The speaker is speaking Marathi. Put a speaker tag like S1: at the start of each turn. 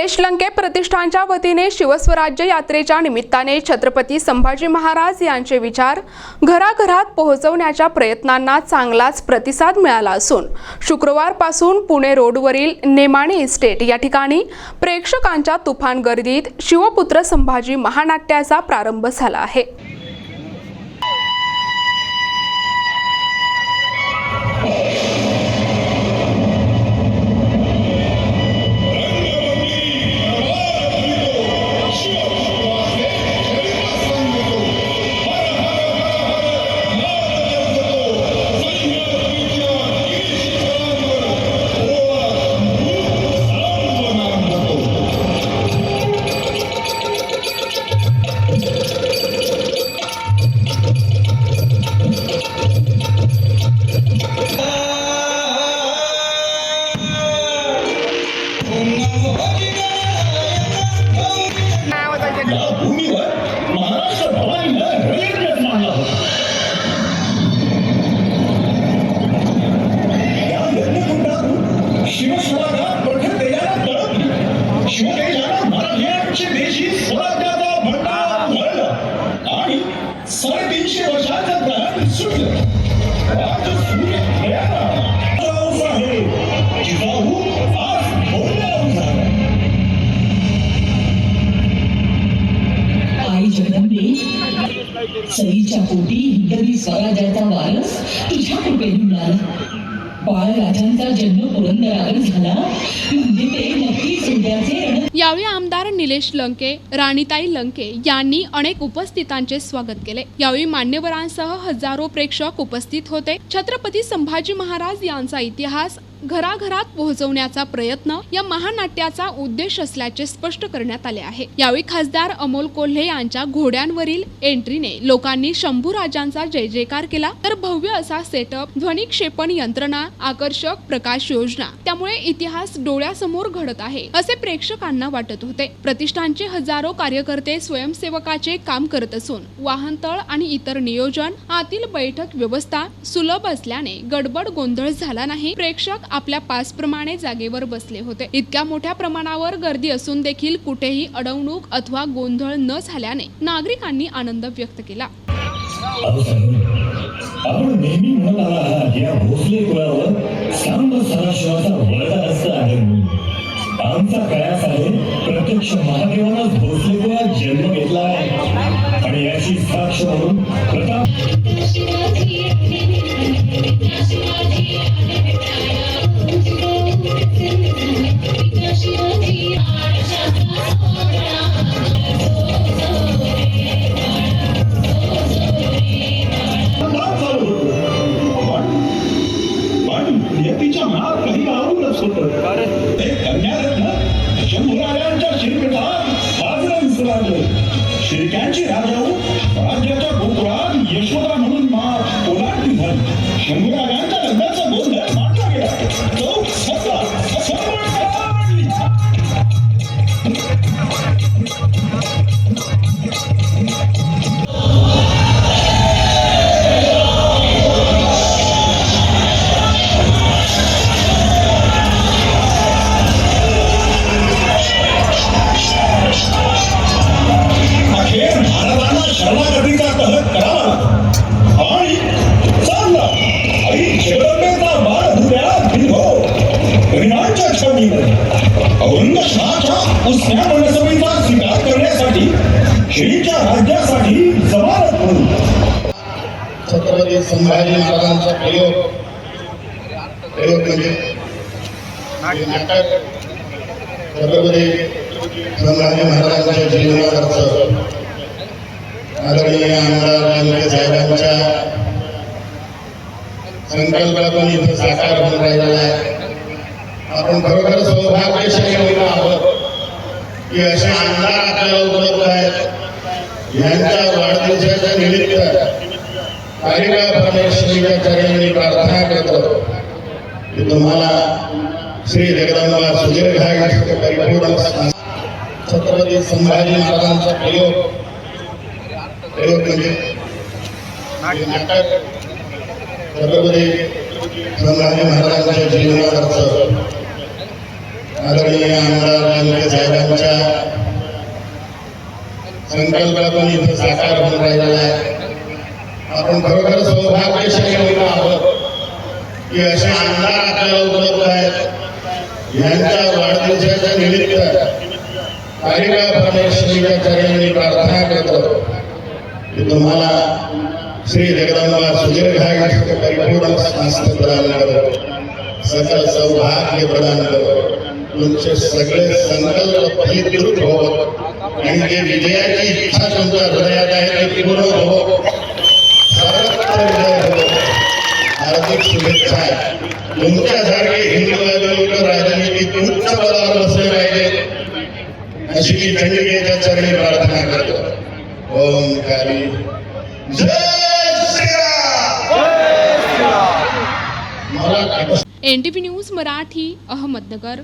S1: निलेश लंके प्रतिष्ठानच्या वतीने शिवस्वराज्य यात्रेच्या निमित्ताने छत्रपती संभाजी महाराज यांचे विचार घराघरात पोहोचवण्याच्या प्रयत्नांना चांगलाच प्रतिसाद मिळाला असून शुक्रवारपासून पुणे रोडवरील नेमाणी इस्टेट या ठिकाणी प्रेक्षकांच्या तुफान गर्दीत शिवपुत्र संभाजी महानाट्याचा प्रारंभ झाला आहे।
S2: सईच्या पोटी हिंदवी स्वराज्याचा वारस तुझ्या कृपेने मिळाला। बाळराजांचा जन्म पुरंदरावर झाला म्हणजे ते नक्कीच उद्याचे।
S1: यावेळी आमदार निलेश लंके, राणीताई लंके यांनी अनेक उपस्थितांचे स्वागत केले। यावेळी मान्यवरांसह हजारो प्रेक्षक उपस्थित होते। छत्रपती संभाजी महाराज यांचा इतिहास घराघरात पोहोचवण्याचा प्रयत्न या महानाट्याचा उद्देश असल्याचे स्पष्ट करण्यात आले आहे। यावेळी खासदार अमोल कोल्हे यांच्या घोड्यांवरील एंट्रीने लोकांनी शंभू राजांचा जय जयकार केला, तर भव्य असा सेटअप, ध्वनिक्षेपण यंत्रणा, आकर्षक प्रकाश योजना, त्यामुळे इतिहास डोळ्यासमोर घडत आहे असे प्रेक्षकांना वाटत होते। प्रतिष्ठानचे हजारो कार्यकर्ते स्वयंसेवकाचे काम करत असून वाहनतळ आणि इतर नियोजन, आतील बैठक व्यवस्था सुलभ असल्याने गडबड गोंधळ झाला नाही। प्रेक्षक आपल्या पासप्रमाणे जागेवर बसले होते। इतक्या मोठ्या प्रमाणावर गर्दी असून देखील कुठेही अडवणूक अथवा गोंधळ न झाल्याने नागरिकांनी आनंद व्यक्त केला।
S3: आपण नेहमी म्हणत आहात या भोसले कुळावर सांब सदाशिवाचा वळता रस्ता आहे। आमचा प्रयास आहे प्रत्यक्ष महादेवानं भोसले कुळात जन्म घेतला आहे आणि याची साक्ष म्हणून प्रताप नियतीच्या मनात काही आवडच होतं। ते कन्यारत्न शंभूराजांच्या शिरपीठात साजरं दिसू लागलं। शिरक्यांची राजाऊ राज्याच्या गोकुळात यशोदा म्हणून ओलांडली झाली। शंभूराजांच्या लग्नाचा गोंधळ मांडला गेला। तो सगळा स्वीकार करण्यासाठी श्रीच्या राज्यासाठी जमानत म्हणून
S4: छत्रपती संभाजी महाराजांचा प्रयोग म्हणजे नाटक छत्रपती संभाजी महाराजांच्या जीवनावरचं आदरणीय आमदार लंके साहेबांच्या संकल्पातून इथं साकार होऊन राहिलेला आहे। आपण खरोखर सौभाग्यशाली आहोत की असे आमदार आपल्याला उपलब्ध आहेत। यांच्या वाढदिवसाच्या निमित्त कालिका परमेश्वरीच्या चरणी प्रार्थना करतो की तुम्हाला श्री जगदंबा सुदीर्घायुष्य परिपूर्ण। छत्रपती संभाजी महाराजांचा प्रयोग म्हणजे नाटक छत्रपती संभाजी महाराजांच्या जीवनावरचं आदरणीय आमदार लंके साहेबांच्या संकल्पनातून इथं साकार होऊन राहिलेला आहे. आपण खरोखर सौभाग्यशाली लोक आहोत की असे आमदार आपल्याला उपलब्ध आहेत. यांच्या वाढदिवसाच्या निमित्त कालिका परमेश्वरीच्या चरणी प्रार्थना करतो की तुम्हाला श्री जगदंबा सुदीर्घायुष्य परिपूर्ण स्वास्थ्य प्रदान करो, सकल सौभाग्य प्रदान करो, तुमचे सगळे संकल्प फलित हो आणि जे विजयाची इच्छा तुमच्या हृदयात आहे ते पूर्ण हो. सर्वत्र विजय हो. हार्दिक शुभेच्छा. तुमच्यासारखे हिंदू लोक राजनीतीत उच्च पदावर बसले पाहिजे अशी मी चंडिकेच्या चरणी प्रार्थना करतो. ओम काली जय श्रीराम. मला
S1: NTV न्यूज मराठी, अहमदनगर.